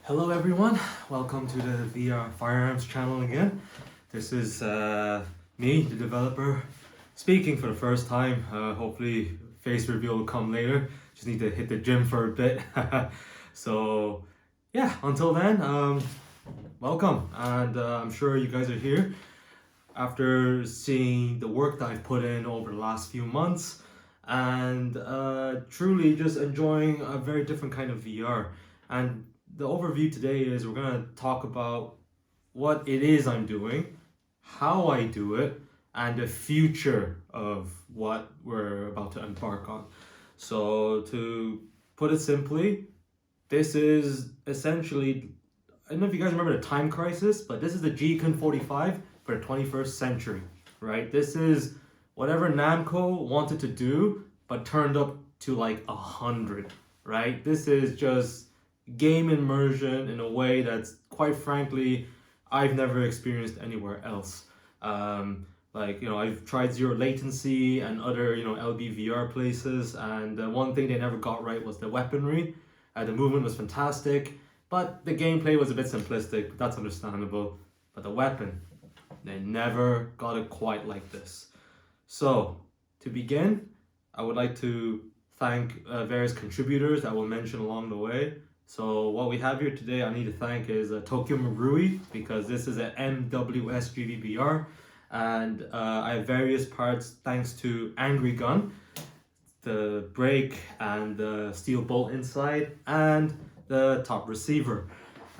Hello everyone, welcome to the VR-Firearms channel again. This is me, the developer, speaking for the first time. Hopefully face reveal will come later. Just need to hit the gym for a bit. So yeah, until then, welcome. And I'm sure you guys are here after seeing the work that I've put in over the last few months and truly just enjoying a very different kind of VR. And the overview today is we're going to talk about what it is I'm doing, how I do it, and the future of what we're about to embark on. So to put it simply, this is essentially, I don't know if you guys remember the Time Crisis, but this is the G-Con 45 for the 21st century, right? This is whatever Namco wanted to do, but turned up to like 100, right? This is just game immersion in a way that's, quite frankly, I've never experienced anywhere else. I've tried zero latency and other, LBVR places, and one thing they never got right was the weaponry. The movement was fantastic, but the gameplay was a bit simplistic, but that's understandable. But the weapon, they never got it quite like this. So, to begin, I would like to thank various contributors that we'll mention along the way. So what we have here today, I need to thank is Tokyo Marui, because this is an MWS GVBR, and I have various parts thanks to Angry Gun, the brake and the steel bolt inside, and the top receiver.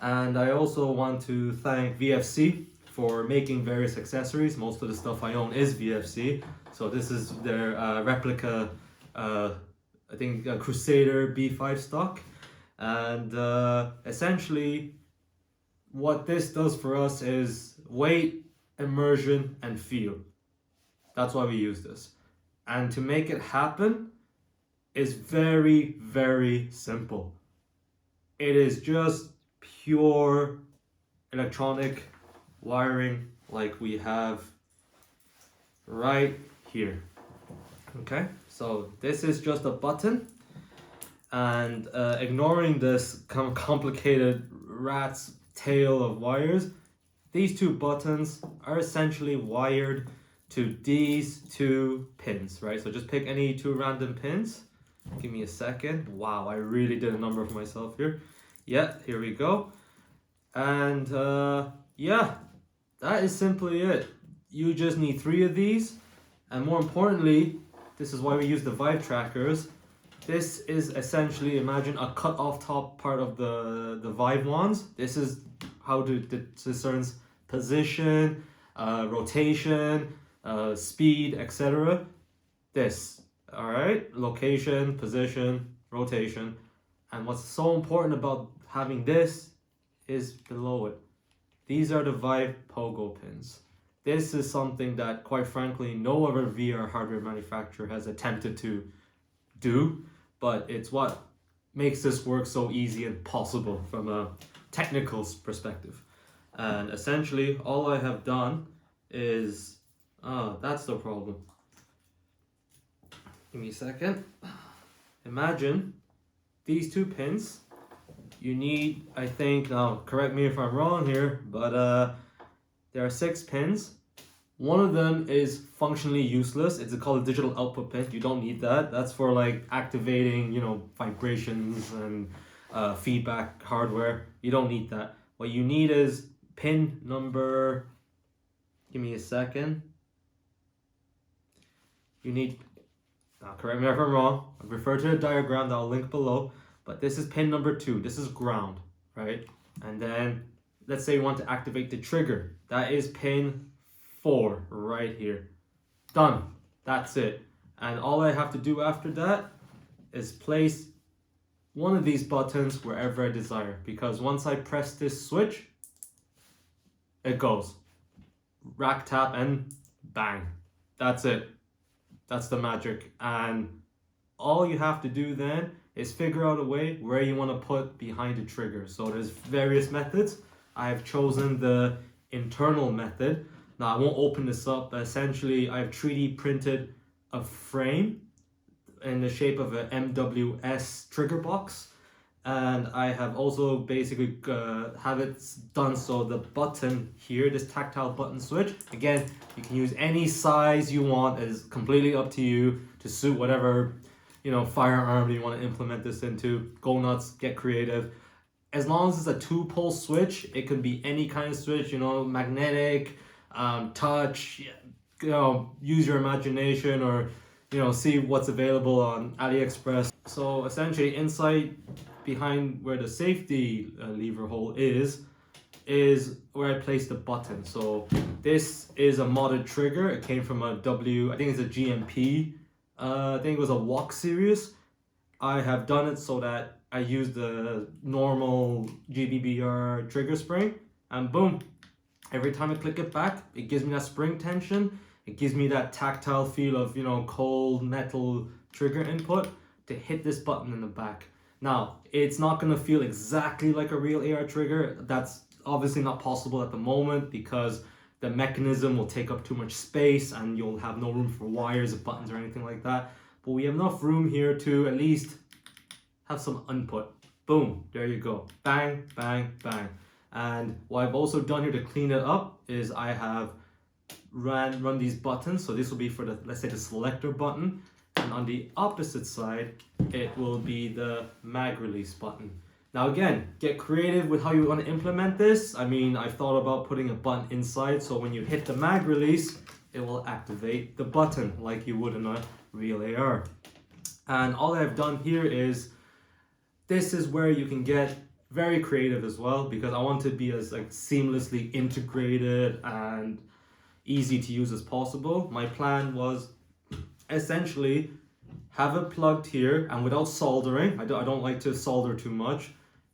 And I also want to thank VFC for making various accessories. Most of the stuff I own is VFC, so this is their replica, I think Crusader B5 stock. And essentially, what this does for us is weight, immersion, and feel. That's why we use this. And to make it happen is very, very simple. It is just pure electronic wiring like we have right here. Okay, so this is just a button. And ignoring this kind of complicated rat's tail of wires, these two buttons are essentially wired to these two pins, right? So just pick any two random pins. Give me a second. Wow, I really did a number for myself here. Yeah, here we go. And yeah, that is simply it. You just need 3 of these. And more importantly, this is why we use the Vive trackers. This is essentially, imagine a cut off top part of the Vive wands. This is how to discern position, rotation, speed, etc. This, all right? Location, position, rotation. And what's so important about having this is below it. These are the Vive pogo pins. This is something that, quite frankly, no other VR hardware manufacturer has attempted to do, but it's what makes this work so easy and possible from a technical perspective. And essentially, all I have done is, that's the problem. Give me a second. Imagine these 2 pins. You need, I think, now correct me if I'm wrong here, but there are 6 pins. One of them is functionally useless. It's called a digital output pin. You don't need that. That's for like activating, vibrations and feedback hardware. You don't need that. What you need is pin number, give me a second. You need, now correct me if I'm wrong, I refer to the diagram that I'll link below, but this is pin number 2. This is ground, right? And then let's say you want to activate the trigger. That is pin 4 right here. Done. That's it. And all I have to do after that is place one of these buttons wherever I desire, because once I press this switch, it goes. Rack tap and bang. That's it. That's the magic. And all you have to do then is figure out a way where you want to put behind the trigger. So there's various methods. I have chosen the internal method. Now I won't open this up, but essentially I've 3D printed a frame in the shape of an MWS trigger box And I have also basically have it done so the button here, this tactile button switch, again, you can use any size you want. It is completely up to you to suit whatever, you know, firearm you want to implement this into. Go nuts, get creative. As long as it's a 2-pole switch, it can be any kind of switch, you know, magnetic, touch, you know, use your imagination, or, you know, see what's available on AliExpress. So essentially inside, behind where the safety lever hole is where I place the button. So this is a modded trigger. It came from a I think it's a GMP, I think it was a walk series. I have done it so that I use the normal GBBR trigger spring, and boom, every time I click it back, it gives me that spring tension. It gives me that tactile feel of, you know, cold metal trigger input to hit this button in the back. Now, it's not going to feel exactly like a real AR trigger. That's obviously not possible at the moment because the mechanism will take up too much space and you'll have no room for wires or buttons or anything like that. But we have enough room here to at least have some input. Boom, there you go. Bang, bang, bang. And what I've also done here to clean it up is I have run these buttons. So this will be for the, let's say, the selector button. And on the opposite side, it will be the mag release button. Now again, get creative with how you want to implement this. I mean, I've thought about putting a button inside, so when you hit the mag release, it will activate the button like you would in a real AR. And all I've done here is, this is where you can get very creative as well, because I want to be as like seamlessly integrated and easy to use as possible. My plan was essentially have it plugged here, and without soldering, I don't like to solder too much,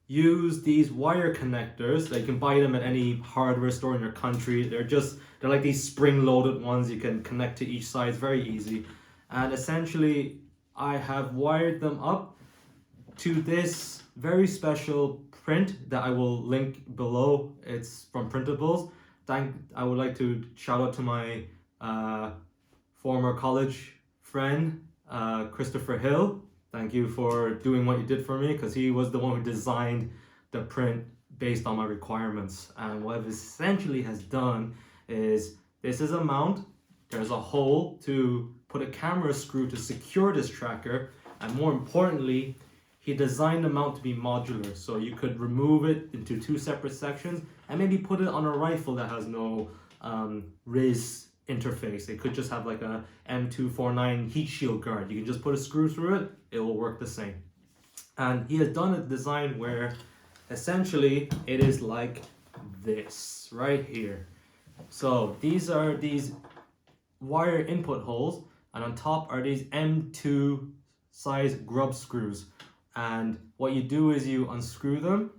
use these wire connectors. You can buy them at any hardware store in your country. They're like these spring-loaded ones. You can connect to each side. It's very easy. And essentially, I have wired them up to this very special print that I will link below. It's from Printables. I would like to shout out to my former college friend, Christopher Hill. Thank you for doing what you did for me, because he was the one who designed the print based on my requirements. And what it essentially has done is, this is a mount, there's a hole to put a camera screw to secure this tracker, and more importantly, he designed the mount to be modular, so you could remove it into 2 separate sections and maybe put it on a rifle that has no RIS interface. It could just have like a M249 heat shield guard. You can just put a screw through it, it will work the same. And he has done a design where essentially it is like this right here. So these are these wire input holes, and on top are these M2 size grub screws. And what you do is you unscrew them,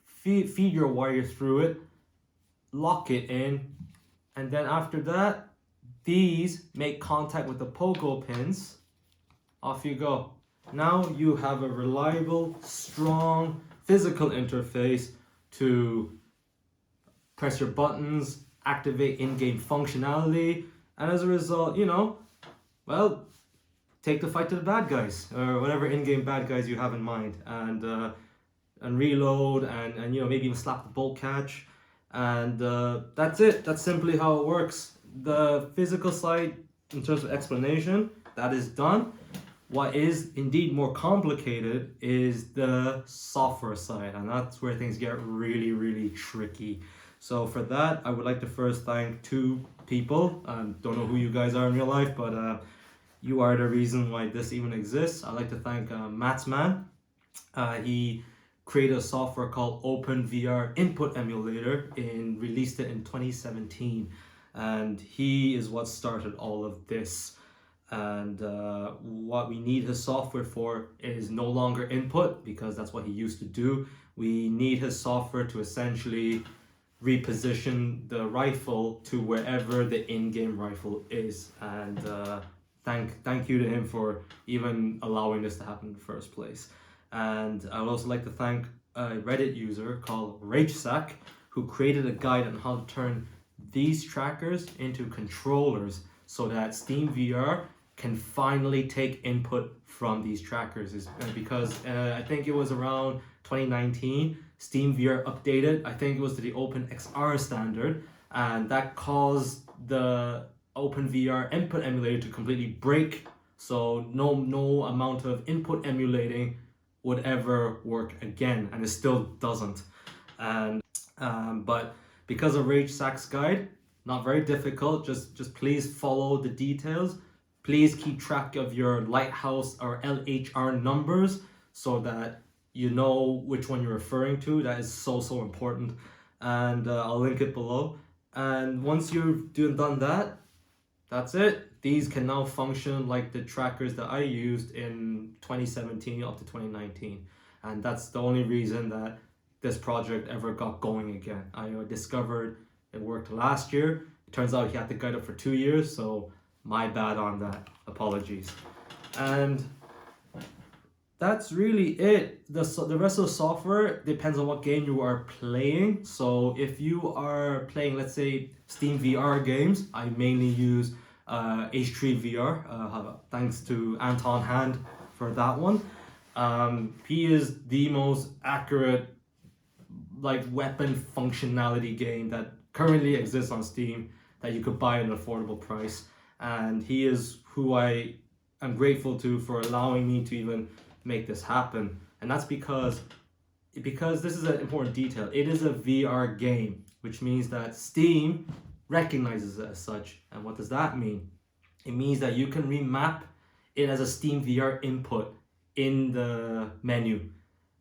feed your wire through it, lock it in, and then after that, these make contact with the pogo pins. Off you go. Now you have a reliable, strong, physical interface to press your buttons, activate in-game functionality, and as a result, you know, well, take the fight to the bad guys, or whatever in-game bad guys you have in mind, and reload, and you know, maybe even slap the bolt catch. And that's it. That's simply how it works. The physical side, in terms of explanation, that is done. What is indeed more complicated is the software side, and that's where things get really, really tricky. So for that, I would like to first thank 2 people. Don't know who you guys are in real life, but you are the reason why this even exists. I'd like to thank Matsman. He created a software called Open VR Input Emulator and released it in 2017. And he is what started all of this. And what we need his software for is no longer input, because that's what he used to do. We need his software to essentially reposition the rifle to wherever the in-game rifle is. And thank you to him for even allowing this to happen in the first place. And I would also like to thank a Reddit user called RageSack, who created a guide on how to turn these trackers into controllers so that Steam VR can finally take input from these trackers, is because I think it was around 2019, Steam VR updated, I think it was to the OpenXR standard, and that caused the OpenVR input emulator to completely break. So no amount of input emulating would ever work again, and it still doesn't. And but because of Rage Sack's guide, not very difficult, just please follow the details. Please keep track of your lighthouse or LHR numbers so that you know which one you're referring to. That is so important, and I'll link it below. And once you've done that, that's it. These can now function like the trackers that I used in 2017 up to 2019. And that's the only reason that this project ever got going again. I discovered it worked last year. It turns out he had the guide up for 2 years, so my bad on that. Apologies. And that's really it. The rest of the software depends on what game you are playing. So if you are playing, let's say, Steam VR games, I mainly use H3 VR, thanks to Anton Hand for that one. He is the most accurate like weapon functionality game that currently exists on Steam that you could buy at an affordable price. And he is who I am grateful to for allowing me to even make this happen. And that's because this is an important detail. It is a VR game, which means that Steam recognizes it as such. And what does that mean? It means that you can remap it as a Steam VR input in the menu.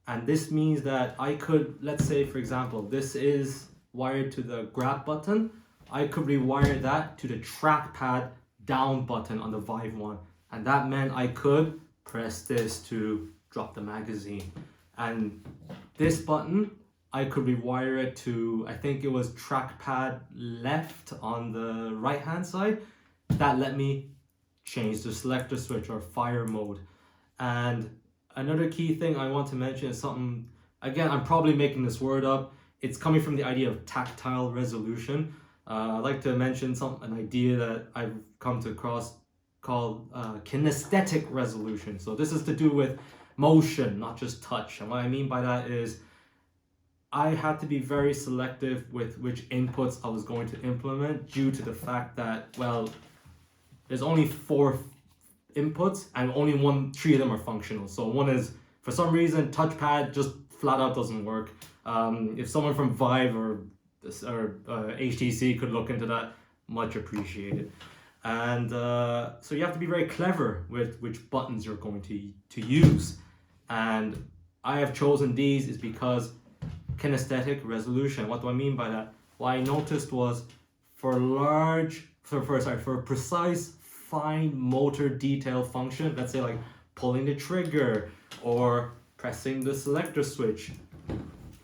And this means that I could, let's say for example, this is wired to the grab button. I could rewire that to the trackpad down button on the Vive one. And that meant I could press this to drop the magazine. And this button, I could rewire it to, I think it was trackpad left on the right hand side. That let me change the selector switch or fire mode. And another key thing I want to mention is something, again, I'm probably making this word up. It's coming from the idea of tactile resolution. I'd like to mention an idea that I've come to across called kinesthetic resolution. So this is to do with motion, not just touch. And what I mean by that is I had to be very selective with which inputs I was going to implement due to the fact that, well, there's only 4 inputs and only 3 of them are functional. So one is, for some reason, touchpad just flat out doesn't work. If someone from Vive or HTC could look into that, much appreciated. And so you have to be very clever with which buttons you're going to use. And I have chosen these is because kinesthetic resolution. What do I mean by that? What I noticed was for precise fine motor detail function, let's say like pulling the trigger or pressing the selector switch,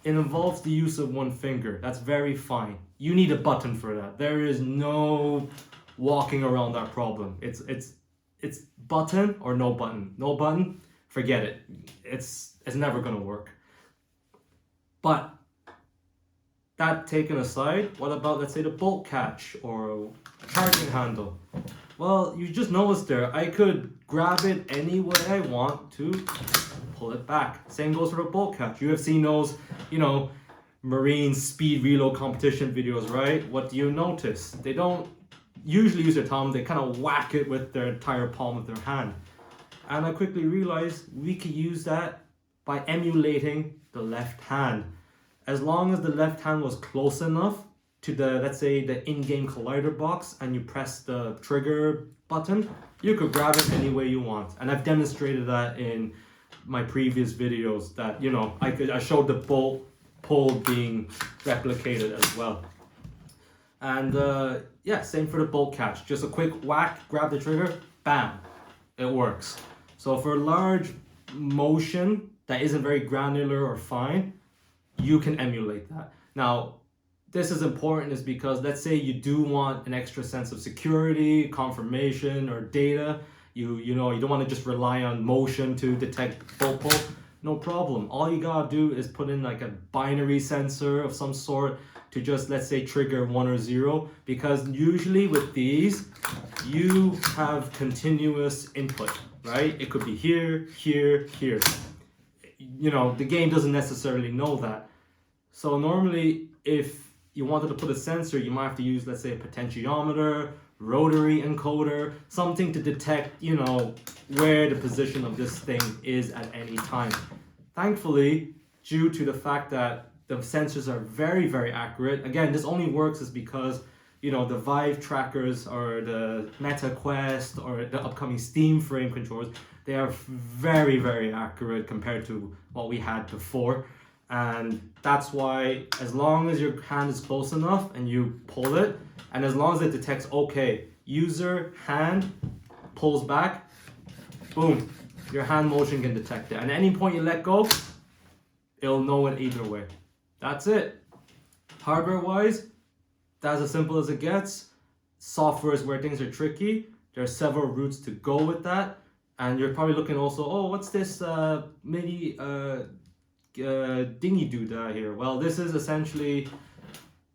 it involves the use of one finger. That's very fine. You need a button for that. There is no walking around that problem. It's button or no button. No button, forget it. It's never gonna work. But that taken aside, what about, let's say, the bolt catch or charging handle? Well, you just noticed there, I could grab it any way I want to pull it back. Same goes for the bolt catch. You have seen those, Marine speed reload competition videos, right? What do you notice? They don't usually use their thumb, they kind of whack it with their entire palm of their hand. And I quickly realized we could use that by emulating the left hand. As long as the left hand was close enough to the, let's say, the in-game collider box and you press the trigger button, you could grab it any way you want. And I've demonstrated that in my previous videos that, I showed the bolt pull being replicated as well. And yeah, same for the bolt catch. Just a quick whack, grab the trigger, bam, it works. So for large motion that isn't very granular or fine, you can emulate that. Now, this is important is because let's say you do want an extra sense of security, confirmation, or data. You don't want to just rely on motion to detect bolt pull. no problem. All you gotta do is put in like a binary sensor of some sort to just, let's say, trigger 1 or 0, because usually with these you have continuous input, right? It could be here, here, here. You know, the game doesn't necessarily know that. So normally if you wanted to put a sensor, you might have to use, let's say, a potentiometer, rotary encoder, something to detect, you know, where the position of this thing is at any time. Thankfully, due to the fact that the sensors are very, very accurate, again, this only works is because, you know, the Vive trackers or the Meta Quest or the upcoming Steam frame controllers, they are very, very accurate compared to what we had before. And that's why, as long as your hand is close enough and you pull it, and as long as it detects, okay, user hand pulls back, boom, your hand motion can detect it. And at any point you let go, it'll know it either way. That's it. Hardware wise, that's as simple as it gets. Software is where things are tricky. There are several routes to go with that. And you're probably looking also, oh, what's this MIDI dingy doodah here? Well, this is essentially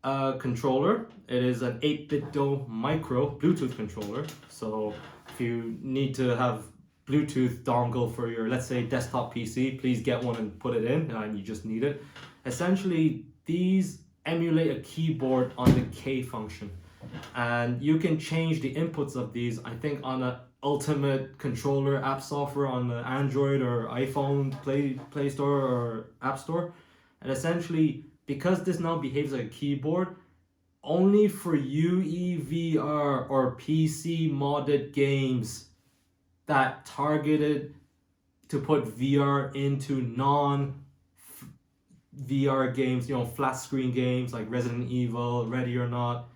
a controller. It is an 8-bit DO micro Bluetooth controller. So if you need to have Bluetooth dongle for your, let's say, desktop PC, please get one and put it in, and you just need it. Essentially, these emulate a keyboard on the K function, and you can change the inputs of these, I think, on a ultimate controller app software on the Android or iPhone Play Store or App Store. And essentially, because this now behaves like a keyboard, only for UEVR or PC modded games that targeted to put VR into non-VR games, you know, flat screen games like Resident Evil, Ready or Not,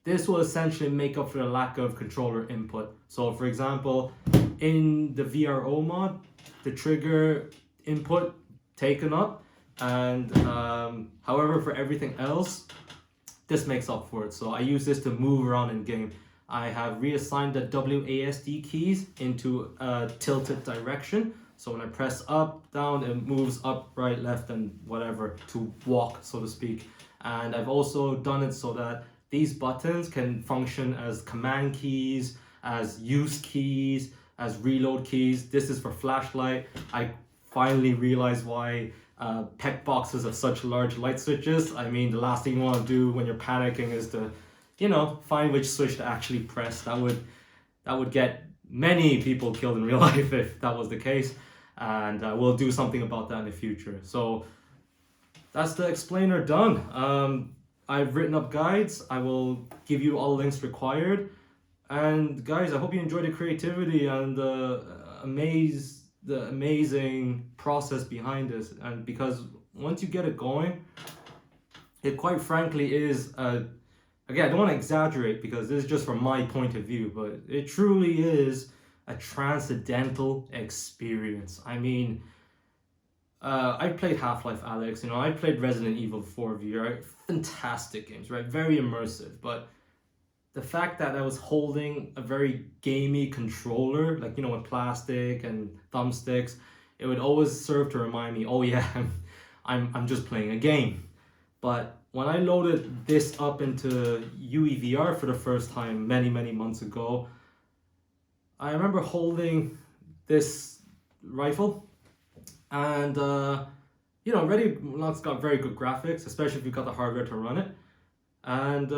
this will essentially make up for the lack of controller input. So for example, in the VRO mod, the trigger input taken up, and however, for everything else, this makes up for it. So I use this to move around in game. I have reassigned the WASD keys into a tilted direction. So when I press up, down, it moves up, right, left, and whatever to walk, so to speak. And I've also done it so that these buttons can function as command keys, as use keys, as reload keys. This is for flashlight. I finally realized why PEC boxes have such large light switches. I mean, the last thing you want to do when you're panicking is to, you know, find which switch to actually press. That would get many people killed in real life if that was the case. And we'll do something about that in the future. So that's the explainer done. I've written up guides. I will give you all the links required. And guys, I hope you enjoy the creativity and the amazing process behind this. And because once you get it going, it quite frankly is again, I don't want to exaggerate because this is just from my point of view, but it truly is a transcendental experience. I mean, I played Half-Life Alyx, you know, I played Resident Evil 4 VR, fantastic games, right? Very immersive, but the fact that I was holding a very gamey controller, like, you know, with plastic and thumbsticks, it would always serve to remind me, oh yeah, I'm just playing a game. But when I loaded this up into UEVR for the first time many months ago, I remember holding this rifle and you know, it's got very good graphics, especially if you've got the hardware to run it. And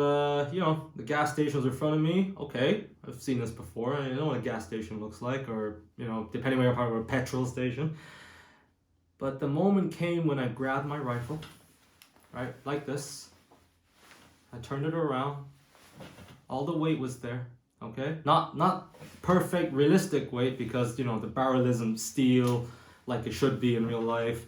you know, the gas station was in front of me. Okay, I've seen this before. I know what a gas station looks like, or, you know, depending on your part of a petrol station. But the moment came when I grabbed my rifle, right, like this. I turned it around. All the weight was there. Okay, not perfect realistic weight, because, you know, the barrel isn't steel like it should be in real life.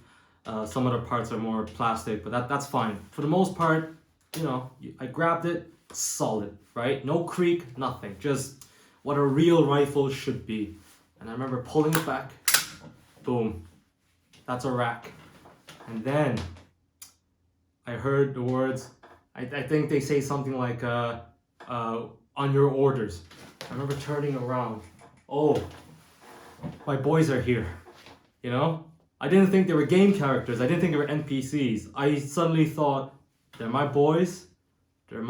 Some other parts are more plastic, but that's fine. For the most part, you know, I grabbed it, solid, right? No creak, nothing. Just what a real rifle should be. And I remember pulling it back, boom, that's a rack. And then I heard the words, I think they say something like, on your orders. I remember turning around, oh, my boys are here, you know? I didn't think they were game characters. I didn't think they were NPCs. I suddenly thought, they're my boys. They're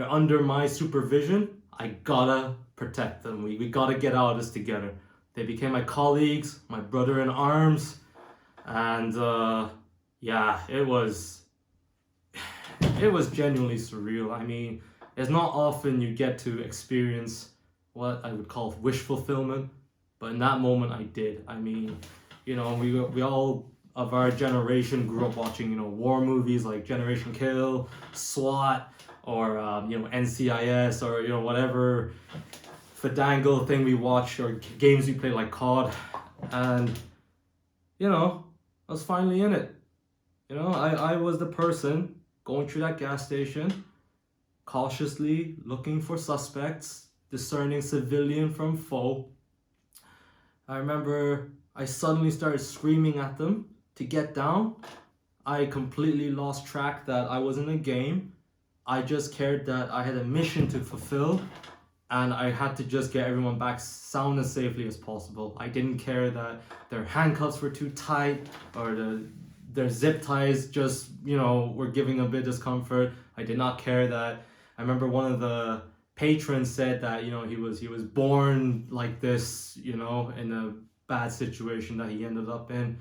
under my supervision. I gotta protect them. We gotta get out of this together. They became my colleagues, my brother in arms, and yeah, it was genuinely surreal. I mean, it's not often you get to experience what I would call wish fulfillment, but in that moment I did. I mean, you know, we all of our generation grew up watching, you know, war movies like Generation Kill, SWAT, or you know, NCIS, or you know, whatever Fadangle thing we watched, or games we played like COD, and you know, I was finally in it. You know, I was the person going through that gas station, cautiously looking for suspects, discerning civilian from foe. I remember I suddenly started screaming at them to get down. I completely lost track that I was in a game. I just cared that I had a mission to fulfill, and I had to just get everyone back sound as safely as possible. I didn't care that their handcuffs were too tight, or their zip ties just, you know, were giving a bit of discomfort. I did not care that, I remember one of the patrons said that, you know, he was born like this, you know, in a bad situation that he ended up in.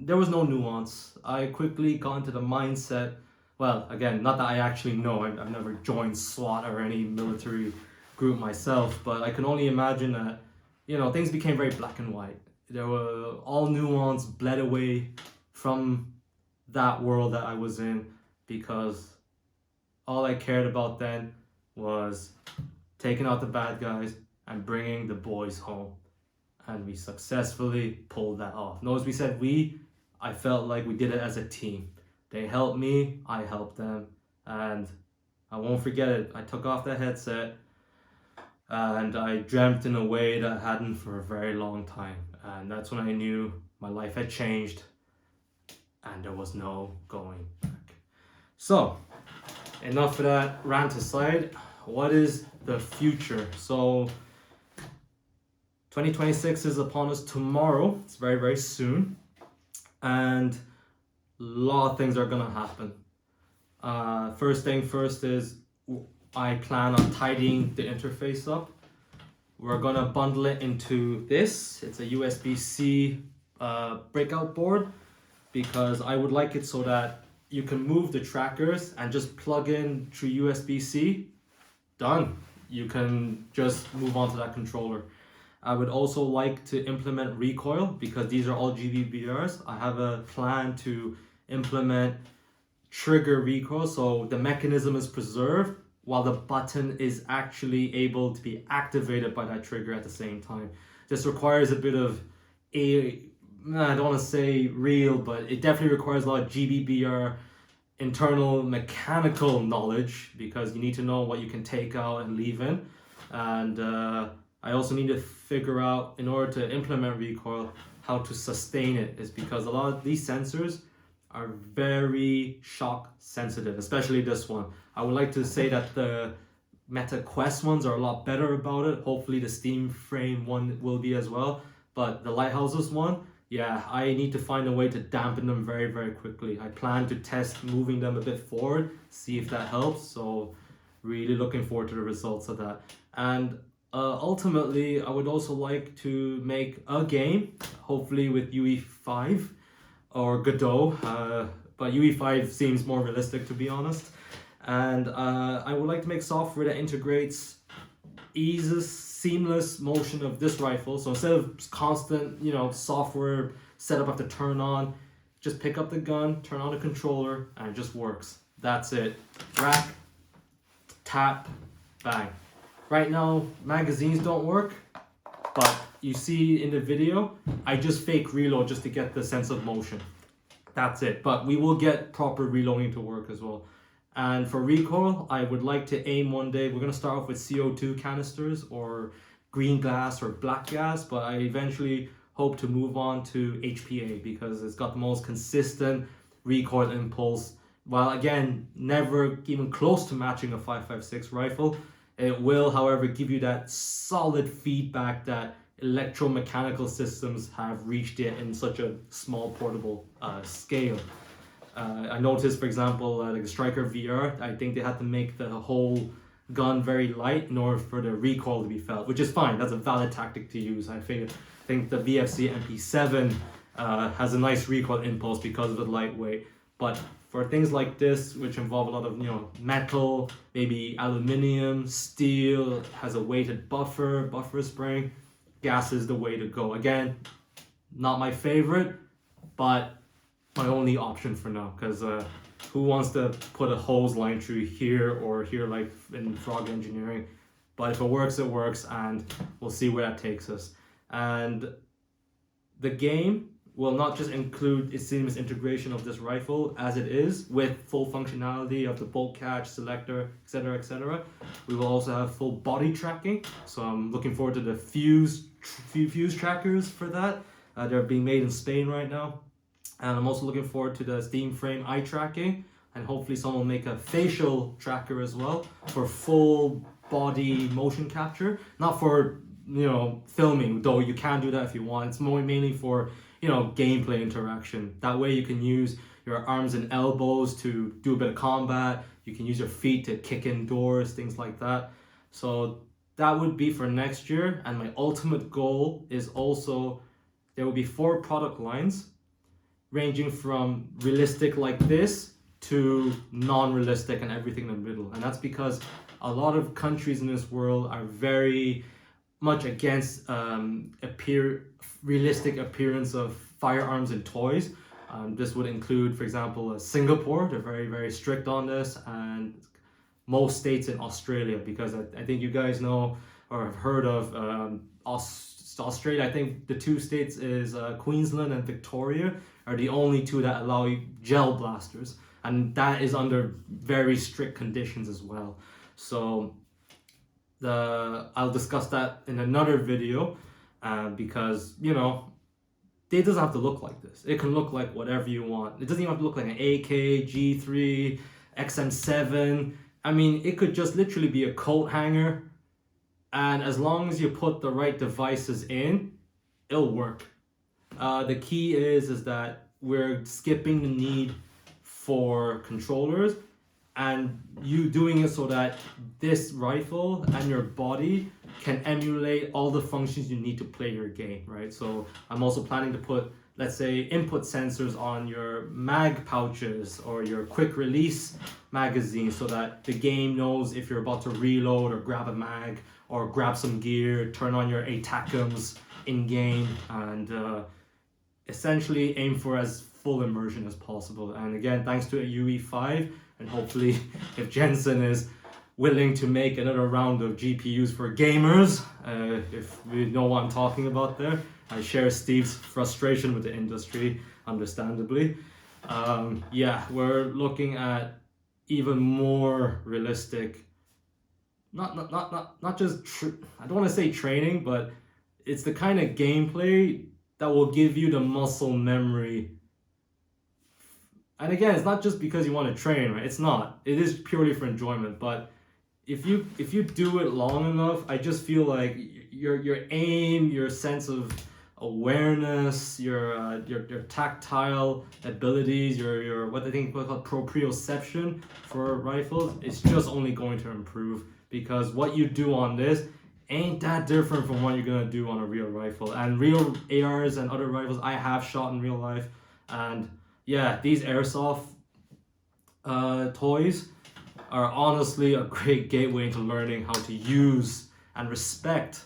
There was no nuance. I quickly got into the mindset, well, again, not that I actually know, I've never joined SWAT or any military group myself, but I can only imagine that, you know, things became very black and white. There were all nuance bled away from that world that I was in, because all I cared about then was taking out the bad guys and bringing the boys home. And we successfully pulled that off. Notice we said I felt like we did it as a team. They helped me, I helped them, and I won't forget it. I took off the headset and I dreamt in a way that I hadn't for a very long time. And that's when I knew my life had changed and there was no going back. So, enough of that rant aside. What is the future? So, 2026 is upon us tomorrow. It's very, very soon. And a lot of things are gonna happen. First thing first is I plan on tidying the interface up. We're gonna bundle it into this. It's a USB-C breakout board, because I would like it so that you can move the trackers and just plug in through USB-C. Done. You can just move on to that controller. I would also like to implement recoil, because these are all GBBRs. I have a plan to implement trigger recoil, so the mechanism is preserved while the button is actually able to be activated by that trigger at the same time. This requires a bit of I don't want to say real, but it definitely requires a lot of GBBR internal mechanical knowledge, because you need to know what you can take out and leave in. And I also need to figure out, in order to implement recoil, how to sustain it, is because a lot of these sensors are very shock sensitive, especially this one. I would like to say that the Meta Quest ones are a lot better about it. Hopefully the Steam Frame one will be as well. But the Lighthouses one, yeah, I need to find a way to dampen them very, very quickly. I plan to test moving them a bit forward, see if that helps. So really looking forward to the results of that. And ultimately, I would also like to make a game, hopefully with UE5 or Godot, but UE5 seems more realistic, to be honest. And I would like to make software that integrates seamless motion of this rifle. So instead of constant, you know, software setup I have to turn on, just pick up the gun, turn on the controller, and it just works. That's it. Rack, tap, bang. Right now, magazines don't work, but you see in the video, I just fake reload just to get the sense of motion. That's it. But we will get proper reloading to work as well. And for recoil, I would like to aim one day, we're going to start off with CO2 canisters or green gas or black gas, but I eventually hope to move on to HPA, because it's got the most consistent recoil impulse. While again, never even close to matching a 5.56 rifle, it will, however, give you that solid feedback that electromechanical systems have reached it in such a small portable scale. I noticed, for example, like Striker VR, I think they had to make the whole gun very light in order for the recoil to be felt, which is fine. That's a valid tactic to use. I think the VFC MP7 has a nice recoil impulse because of the lightweight. But for things like this, which involve a lot of metal, maybe aluminium, steel, has a weighted buffer spring, gas is the way to go. Again, not my favorite, but my only option for now, because who wants to put a hose line through here or here like in Frog Engineering? But if it works, it works, and we'll see where that takes us. And the game will not just include a seamless integration of this rifle as it is with full functionality of the bolt catch, selector, etc., etc. We will also have full body tracking. So I'm looking forward to the fuse trackers for that. They're being made in Spain right now. And I'm also looking forward to the Steam frame eye tracking, and hopefully someone will make a facial tracker as well for full body motion capture. Not for filming, though you can do that if you want. It's mainly for gameplay interaction. That way you can use your arms and elbows to do a bit of combat. You can use your feet to kick in doors, things like that. So that would be for next year. And my ultimate goal is also there will be 4 product lines, ranging from realistic like this to non-realistic and everything in the middle. And that's because a lot of countries in this world are very much against realistic appearance of firearms and toys. This would include, for example, Singapore. They're very, very strict on this, and most states in Australia, because I think you guys know or have heard of Australia. I think the 2 states is Queensland and Victoria are the only 2 that allow gel blasters, and that is under very strict conditions as well. So I'll discuss that in another video, because it doesn't have to look like this. It can look like whatever you want. It doesn't even have to look like an AK, G3, XM7. I mean, it could just literally be a coat hanger, and as long as you put the right devices in, it'll work. The key is that we're skipping the need for controllers, and you doing it so that this rifle and your body can emulate all the functions you need to play your game, right? So I'm also planning to put, let's say, input sensors on your mag pouches or your quick release magazine, so that the game knows if you're about to reload or grab a mag or grab some gear, turn on your ATACMs in game, and essentially aim for as full immersion as possible. And again, thanks to a UE5, and hopefully if Jensen is willing to make another round of GPUs for gamers, if we know what I'm talking about there. I share Steve's frustration with the industry, understandably. Yeah, we're looking at even more realistic, not just I don't want to say training, but it's the kind of gameplay that will give you the muscle memory. And again, it's not just because you want to train, right? It's not. It is purely for enjoyment. But if you do it long enough, I just feel like your aim, your sense of awareness, your tactile abilities, your what I think we call proprioception for rifles, it's just only going to improve, because what you do on this ain't that different from what you're gonna do on a real rifle. And real ARs and other rifles I have shot in real life, and yeah, these airsoft toys are honestly a great gateway into learning how to use and respect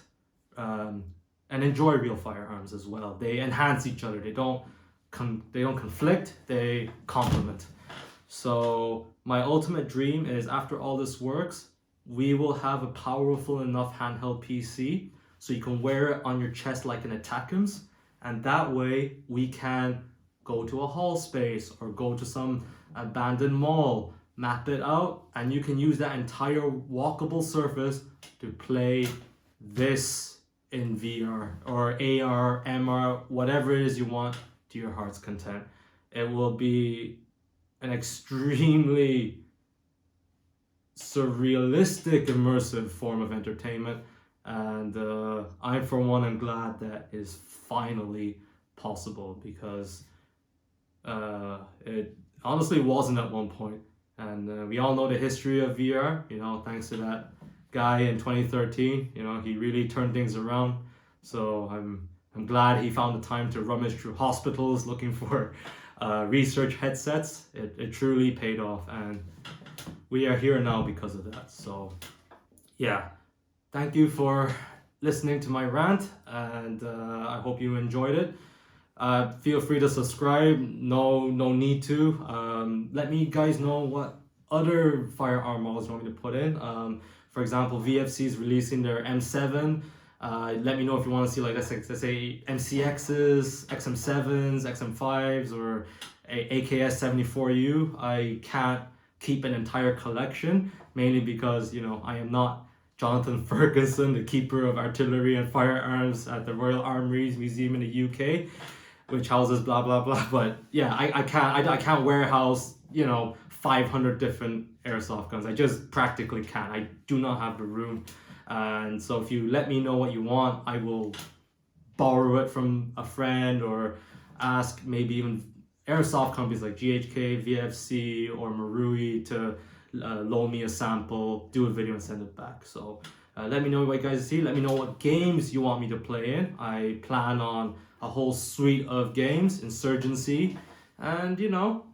and enjoy real firearms as well. They enhance each other. They don't conflict. They complement. So my ultimate dream is, after all this works, we will have a powerful enough handheld PC so you can wear it on your chest like an ATACMS, and that way we can go to a hall space or go to some abandoned mall, map it out, and you can use that entire walkable surface to play this in VR or AR, MR, whatever it is you want, to your heart's content. It will be an extremely surrealistic, immersive form of entertainment, and I for one am glad that is finally possible, because it honestly wasn't at one point. And we all know the history of VR, you know, thanks to that guy in 2013. You know, he really turned things around. So I'm glad he found the time to rummage through hospitals looking for research headsets. It truly paid off, and we are here now because of that. So yeah, thank you for listening to my rant, and I hope you enjoyed it. Feel free to subscribe. No need to. Let me guys know what other firearm models you want me to put in. For example, VFC is releasing their M7. Let me know if you want to see, like, let's say MCXs, XM7s, XM5s, or AKS 74U. I can't keep an entire collection, mainly because, you know, I am not Jonathan Ferguson, the keeper of artillery and firearms at the Royal Armouries Museum in the UK, which houses blah blah blah. But yeah, I can't warehouse, you know, 500 different airsoft guns. I just practically can't. I do not have the room. And so if you let me know what you want, I will borrow it from a friend, or ask maybe even airsoft companies like GHK, VFC, or Marui to loan me a sample, do a video and send it back. So let me know what you guys see. Let me know what games you want me to play in. I plan on a whole suite of games: Insurgency, and, you know,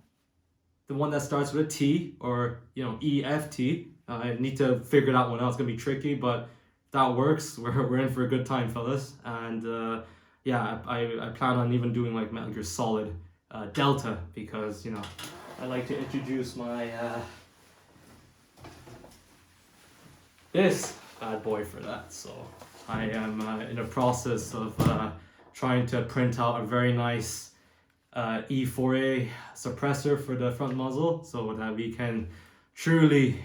the one that starts with a T, or, you know, EFT. I need to figure that one out. It's gonna be tricky, but if that works, we're in for a good time, fellas. And yeah, I plan on even doing like Metal Gear Solid Delta, because, you know, I like to introduce my this bad boy for that. So I am in the process of trying to print out a very nice E4A suppressor for the front muzzle, so that we can truly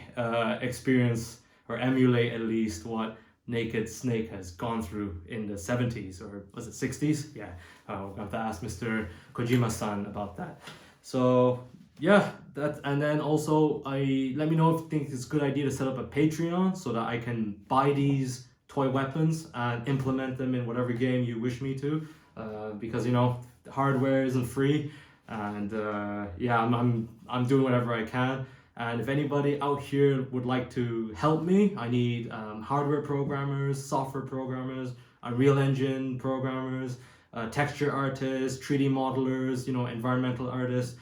experience, or emulate at least, what Naked Snake has gone through in the 70s, or was it 60s? Yeah, we'll have to ask Mr. Kojima-san about that. So yeah, that, and then also let me know if you think it's a good idea to set up a Patreon, so that I can buy these toy weapons and implement them in whatever game you wish me to, because, you know, the hardware isn't free, and yeah, I'm doing whatever I can. And if anybody out here would like to help me, I need hardware programmers, software programmers, Unreal Engine programmers, texture artists, 3D modelers, you know, environmental artists,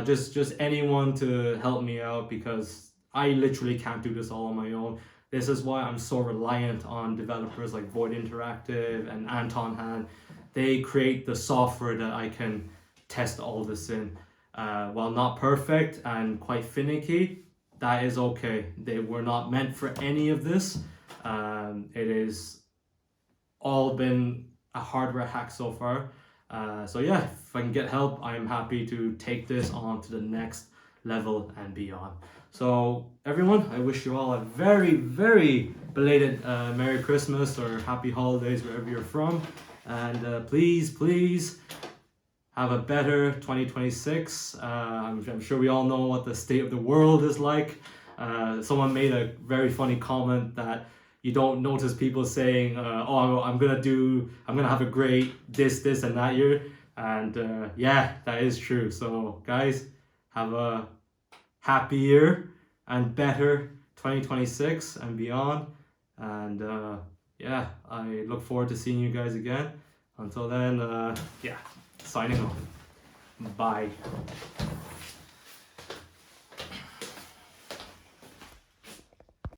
just anyone to help me out, because I literally can't do this all on my own. This is why I'm so reliant on developers like Void Interactive and Anton Han. They create the software that I can test all this in. While not perfect and quite finicky, that is okay. They were not meant for any of this. It is all been a hardware hack so far. So yeah, if I can get help, I'm happy to take this on to the next level and beyond. So everyone, I wish you all a very, very belated Merry Christmas or Happy Holidays wherever you're from. And please have a better 2026. I'm sure we all know what the state of the world is like. Someone made a very funny comment that you don't notice people saying, oh, I'm gonna have a great this and that year. And yeah, that is true. So guys, have a happier and better 2026 and beyond. And yeah, I look forward to seeing you guys again. Until then, yeah, signing off. Bye.